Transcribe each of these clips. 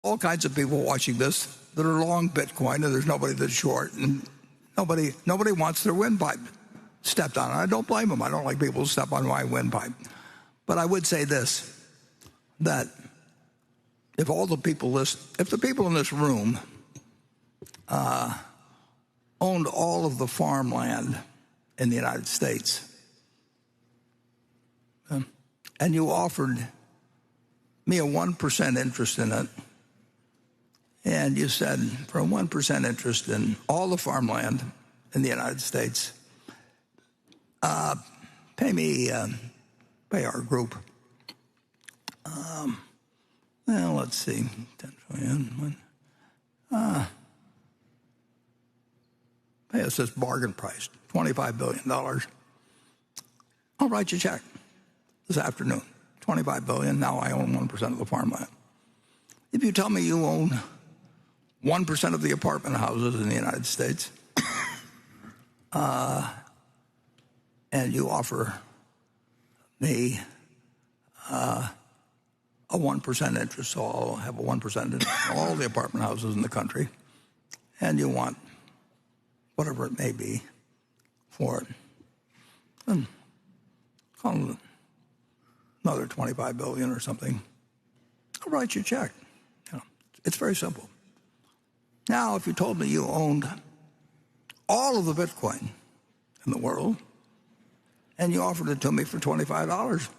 all kinds of people watching this that are long Bitcoin, and there's nobody that's short, and nobody wants their windpipe stepped on. I don't blame them. I don't like people who step on my windpipe. But I would say this, that if the people in this room owned all of the farmland in the United States, and you offered me a 1% interest in it, and you said, for a 1% interest in all the farmland in the United States, pay our group, well, let's see, 10 trillion, pay us this bargain price, $25 billion. I'll write you a check this afternoon, $25 billion, now I own 1% of the farmland. If you tell me you own 1% of the apartment houses in the United States, and you offer me a 1% interest, so I'll have a 1% interest in all the apartment houses in the country, and you want whatever it may be for it, then call it another $25 billion or something. I'll write you a check. It's very simple. Now, if you told me you owned all of the Bitcoin in the world and you offered it to me for $25,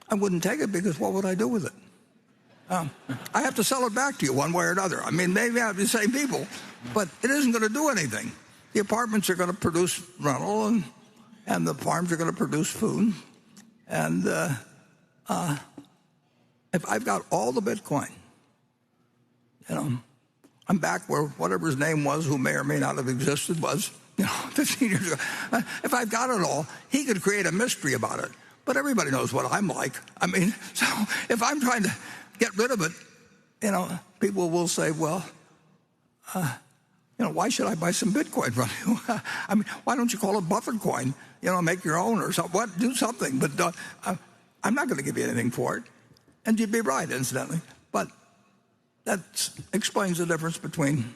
I wouldn't take it, because what would I do with it? I have to sell it back to you one way or another. I mean, maybe I have the same people, but it isn't going to do anything. The apartments are going to produce rental, and the farms are going to produce food. And if I've got all the Bitcoin, I'm back where whatever his name was, who may or may not have existed, was 15 years ago. If I've got it all, he could create a mystery about it. But everybody knows what I'm like. I mean, so if I'm trying to get rid of it, people will say, well, why should I buy some Bitcoin from you? I mean, why don't you call it Buffett coin? Make your own or something. Do something. But I'm not going to give you anything for it. And you'd be right, incidentally. But that explains the difference between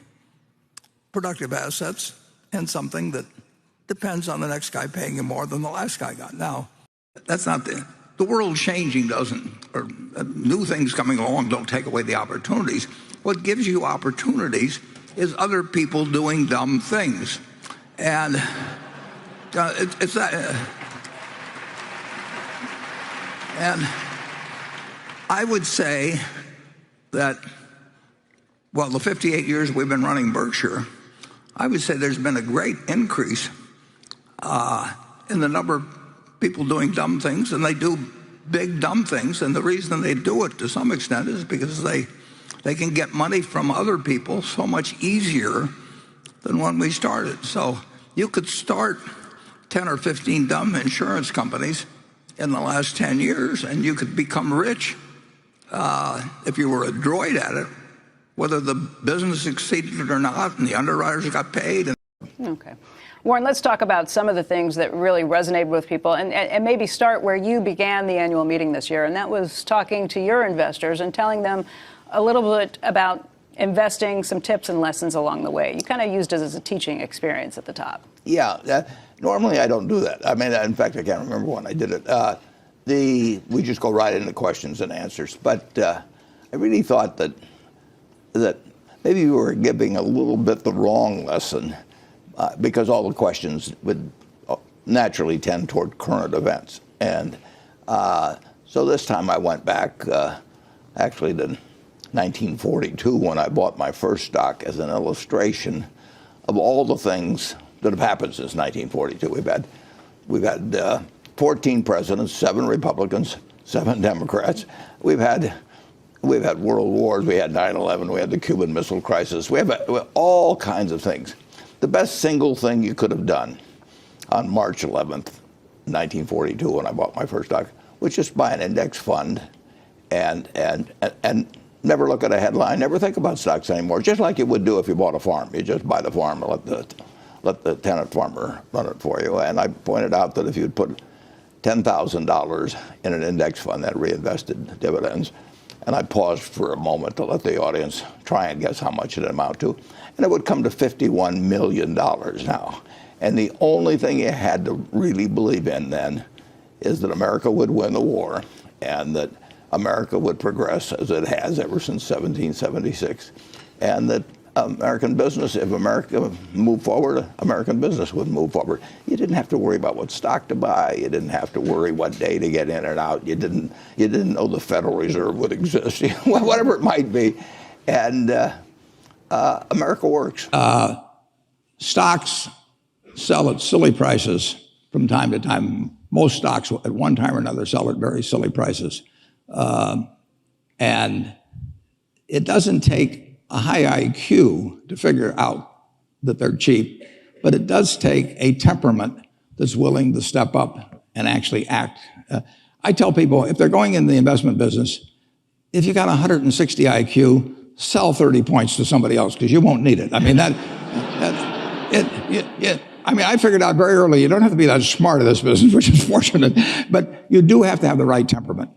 productive assets and something that depends on the next guy paying you more than the last guy got. Now, that's not the world changing doesn't, or new things coming along don't take away the opportunities. What gives you opportunities is other people doing dumb things. And it's that. And I would say that, well, the 58 years we've been running Berkshire, I would say there's been a great increase in the number of people doing dumb things, and they do big dumb things. And the reason they do it to some extent is because they can get money from other people so much easier than when we started. So you could start 10 or 15 dumb insurance companies in the last 10 years, and you could become rich if you were adroit at it, whether the business succeeded or not, and the underwriters got paid. Okay. Warren, let's talk about some of the things that really resonated with people, and maybe start where you began the annual meeting this year, and that was talking to your investors and telling them a little bit about investing, some tips and lessons along the way. You kind of used it as a teaching experience at the top. Yeah, normally I don't do that. I mean, in fact, I can't remember when I did it. We just go right into questions and answers. But I really thought that maybe we were giving a little bit the wrong lesson because all the questions would naturally tend toward current events. And so this time I went back actually to 1942 when I bought my first stock as an illustration of all the things that have happened since 1942. We've had 14 presidents, 7 Republicans, 7 Democrats. We've had world wars. We had 9/11. We had the Cuban Missile Crisis. We have all kinds of things. The best single thing you could have done on March 11th, 1942, when I bought my first stock, was just buy an index fund and never look at a headline, never think about stocks anymore, just like you would do if you bought a farm. You just buy the farm and let the tenant farmer run it for you. And I pointed out that if you'd put $10,000 in an index fund that reinvested dividends, And I paused for a moment to let the audience try and guess how much it amount to. And it would come to $51 million now. And the only thing you had to really believe in then is that America would win the war and that America would progress as it has ever since 1776. And that American business, if America moved forward, American business would move forward. You didn't have to worry about what stock to buy. You didn't have to worry what day to get in and out. You didn't know the Federal Reserve would exist, whatever it might be. And America works. Stocks sell at silly prices from time to time. Most stocks at one time or another sell at very silly prices. And it doesn't take a high IQ to figure out that they're cheap, but it does take a temperament that's willing to step up and actually act. I tell people, if they're going in the investment business, if you got 160 IQ, sell 30 points to somebody else because you won't need it. I mean, I figured out very early, you don't have to be that smart at this business, which is fortunate, but you do have to have the right temperament.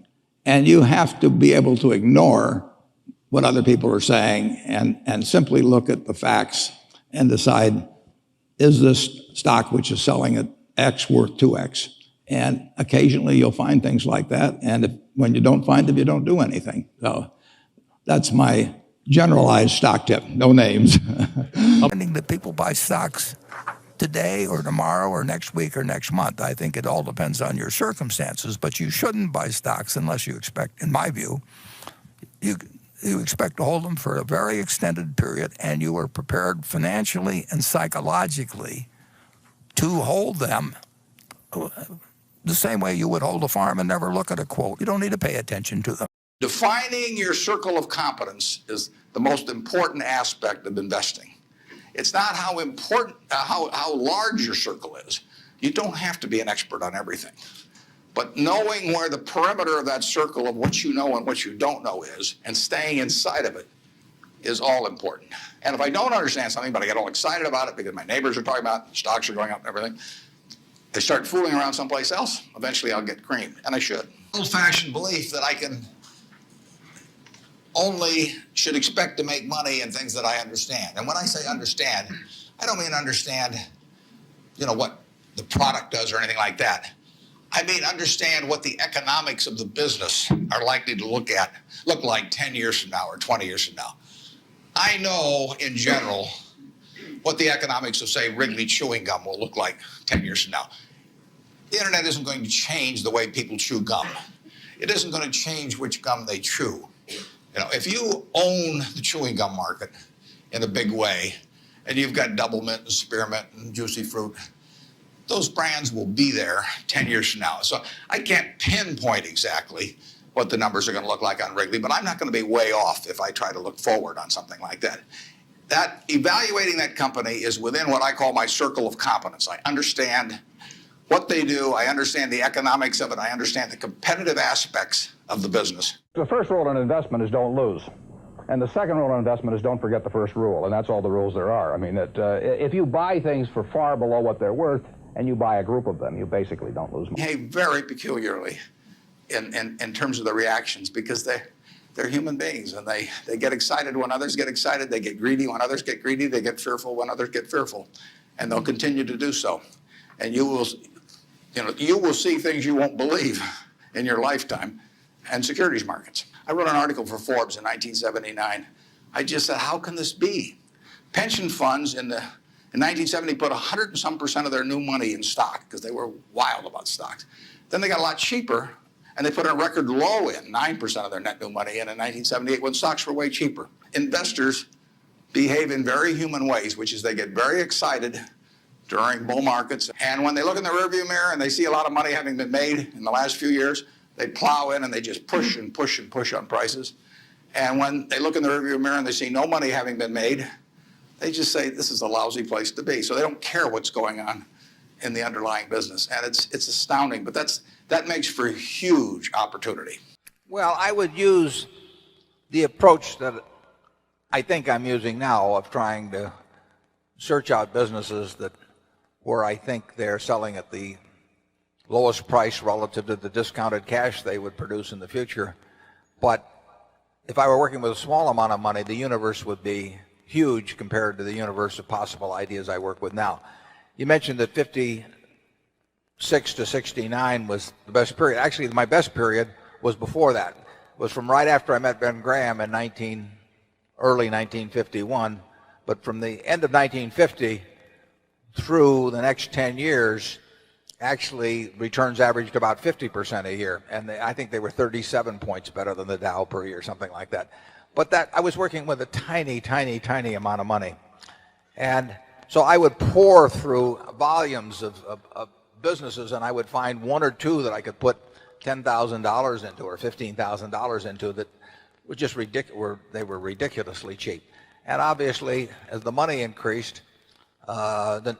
And you have to be able to ignore what other people are saying and simply look at the facts and decide, is this stock which is selling at X worth 2X? And occasionally you'll find things like that. And when you don't find them, you don't do anything. So that's my generalized stock tip, no names. Finding that people buy stocks today or tomorrow or next week or next month. I think it all depends on your circumstances, but you shouldn't buy stocks unless you expect, in my view, you expect to hold them for a very extended period and you are prepared financially and psychologically to hold them the same way you would hold a farm and never look at a quote. You don't need to pay attention to them. Defining your circle of competence is the most important aspect of investing. It's not how important, how large your circle is. You don't have to be an expert on everything. But knowing where the perimeter of that circle of what you know and what you don't know is, and staying inside of it, is all important. And if I don't understand something, but I get all excited about it because my neighbors are talking about it, stocks are going up and everything, I start fooling around someplace else, eventually I'll get creamed, and I should. Old-fashioned belief that I should expect to make money in things that I understand. And when I say understand, I don't mean understand, what the product does or anything like that. I mean, understand what the economics of the business are likely to look like 10 years from now or 20 years from now. I know, in general, what the economics of, say, Wrigley chewing gum will look like 10 years from now. The internet isn't going to change the way people chew gum. It isn't going to change which gum they chew. If you own the chewing gum market in a big way, and you've got Double Mint and Spearmint and Juicy Fruit, those brands will be there 10 years from now. So I can't pinpoint exactly what the numbers are going to look like on Wrigley, but I'm not going to be way off if I try to look forward on something like that. That evaluating that company is within what I call my circle of competence. I understand what they do, I understand the economics of it, I understand the competitive aspects of the business. The first rule in investment is don't lose. And the second rule in investment is don't forget the first rule, and that's all the rules there are. I mean, if you buy things for far below what they're worth, and you buy a group of them, you basically don't lose money. Behave very peculiarly in terms of the reactions because they're human beings and they get excited when others get excited, they get greedy when others get greedy, they get fearful when others get fearful, and they'll continue to do so. And you will see things you won't believe in your lifetime and securities markets. I wrote an article for Forbes in 1979. I just said, how can this be? Pension funds in 1970 put 100 and some % of their new money in stock because they were wild about stocks. Then they got a lot cheaper and they put a record low in, 9% of their net new money in 1978 when stocks were way cheaper. Investors behave in very human ways, which is they get very excited during bull markets. And when they look in the rearview mirror and they see a lot of money having been made in the last few years, they plow in and they just push and push and push on prices. And when they look in the rearview mirror and they see no money having been made, they just say, this is a lousy place to be. So they don't care what's going on in the underlying business. And it's astounding, but that makes for huge opportunity. Well, I would use the approach that I think I'm using now of trying to search out businesses where I think they're selling at the lowest price relative to the discounted cash they would produce in the future. But if I were working with a small amount of money, the universe would be huge compared to the universe of possible ideas I work with now. You mentioned that 56 to 69 was the best period. Actually, my best period was before that. It was from right after I met Ben Graham in early 1951. But from the end of 1950 through the next 10 years, actually returns averaged about 50% a year. And I think they were 37 points better than the Dow per year, something like that. But that I was working with a tiny, tiny, tiny amount of money. And so I would pour through volumes of businesses, and I would find one or two that I could put $10,000 into or $15,000 into that were just ridiculous. They were ridiculously cheap. And obviously, as the money increased, the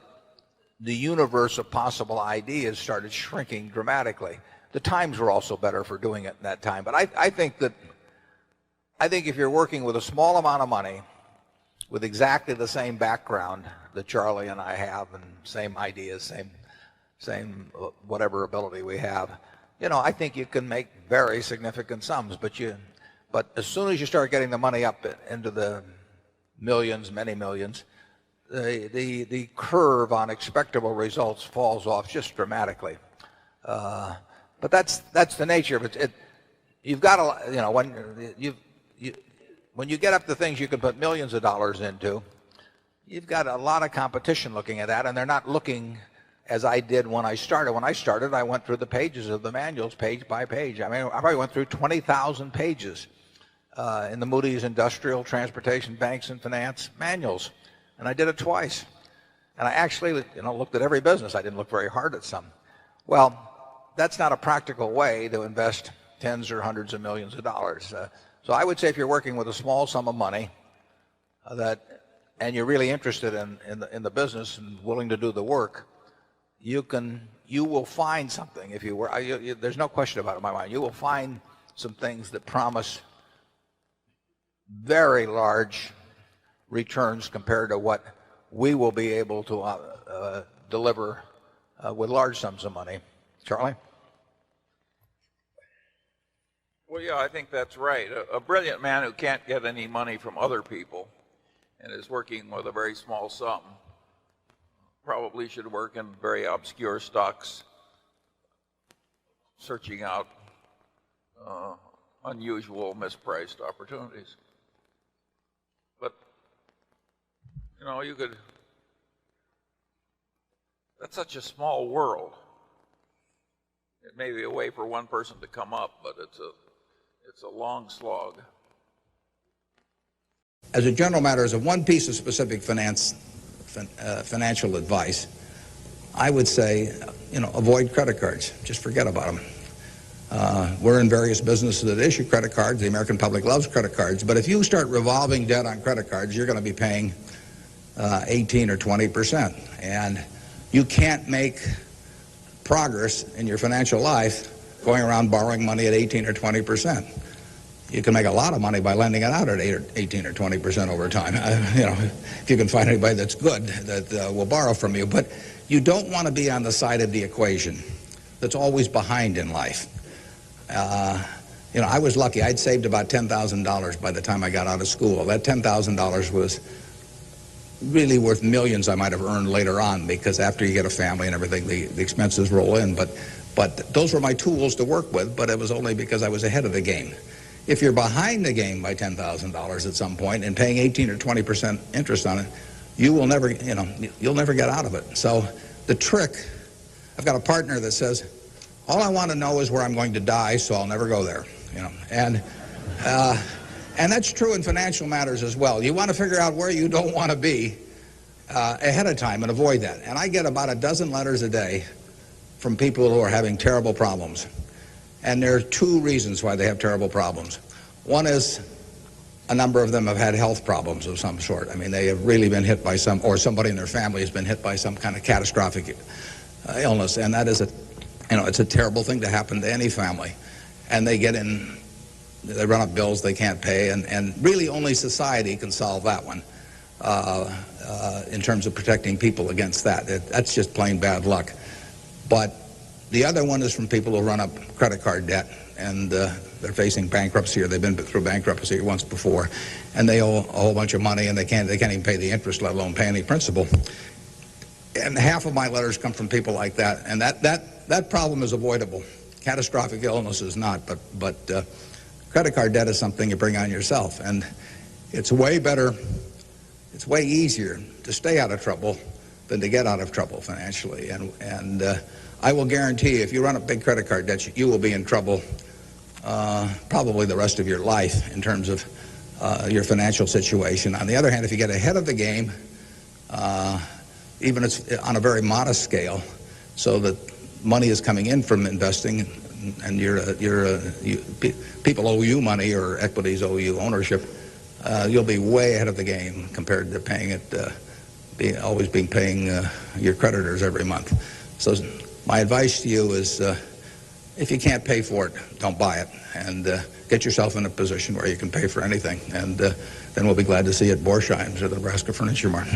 universe of possible ideas started shrinking dramatically. The times were also better for doing it in that time. But I think if you're working with a small amount of money, with exactly the same background that Charlie and I have, and same ideas, same whatever ability we have, I think you can make very significant sums. But as soon as you start getting the money up into the millions, many millions, the curve on expectable results falls off just dramatically. But that's the nature of it. You've got to, when you get up to things you can put millions of dollars into, you've got a lot of competition looking at that, and they're not looking as I did when I started. When I started, I went through the pages of the manuals page by page. I mean, I probably went through 20,000 pages in the Moody's Industrial, Transportation, Banks, and Finance manuals. And I did it twice. And I actually, looked at every business. I didn't look very hard at some. Well, that's not a practical way to invest tens or hundreds of millions of dollars. So I would say if you're working with a small sum of money and you're really interested in the business and willing to do the work, you will find something. If you were, there's no question about it in my mind. You will find some things that promise very large returns compared to what we will be able to deliver with large sums of money. Charlie? Well, yeah, I think that's right. A brilliant man who can't get any money from other people and is working with a very small sum probably should work in very obscure stocks, searching out unusual, mispriced opportunities. But, that's such a small world. It may be a way for one person to come up, but it's a long slog. As a general matter, as a one piece of specific financial advice, I would say, avoid credit cards. Just forget about them. We're in various businesses that issue credit cards. The American public loves credit cards. But if you start revolving debt on credit cards, you're going to be paying 18 or 20%. And you can't make progress in your financial life going around borrowing money at 18 or 20%. You can make a lot of money by lending it out at 18 or 20% over time. If you can find anybody that's good that will borrow from you. But you don't want to be on the side of the equation that's always behind in life. I was lucky. I'd saved about $10,000 by the time I got out of school. That $10,000 was really worth millions I might have earned later on, because after you get a family and everything, the expenses roll in. But those were my tools to work with, but it was only because I was ahead of the game. If you're behind the game by $10,000 at some point and paying 18 or 20% interest on it, you will never, you'll never get out of it. So the trick, I've got a partner that says, all I want to know is where I'm going to die, so I'll never go there. And that's true in financial matters as well. You want to figure out where you don't want to be ahead of time and avoid that. And I get about a dozen letters a day from people who are having terrible problems. And there are two reasons why they have terrible problems. One is a number of them have had health problems of some sort. I mean, they have really been hit by or somebody in their family has been hit by some kind of catastrophic illness. And that is it's a terrible thing to happen to any family. And they run up bills they can't pay. And really only society can solve that one in terms of protecting people against that. That's just plain bad luck. But the other one is from people who run up credit card debt, and they're facing bankruptcy, or they've been through bankruptcy once before, and they owe a whole bunch of money, and they can't even pay the interest, let alone pay any principal. And half of my letters come from people like that, and that problem is avoidable. Catastrophic illness is not, but credit card debt is something you bring on yourself, and it's way better, it's way easier to stay out of trouble than to get out of trouble financially. And I will guarantee you, if you run a big credit card debt, you will be in trouble probably the rest of your life in terms of your financial situation. On the other hand, if you get ahead of the game, even it's on a very modest scale, so that money is coming in from investing, and people owe you money, or equities owe you ownership, you'll be way ahead of the game compared to paying it, always paying your creditors every month. So my advice to you is, if you can't pay for it, don't buy it, and get yourself in a position where you can pay for anything. And then we'll be glad to see you at Borsheim's or the Nebraska Furniture Mart.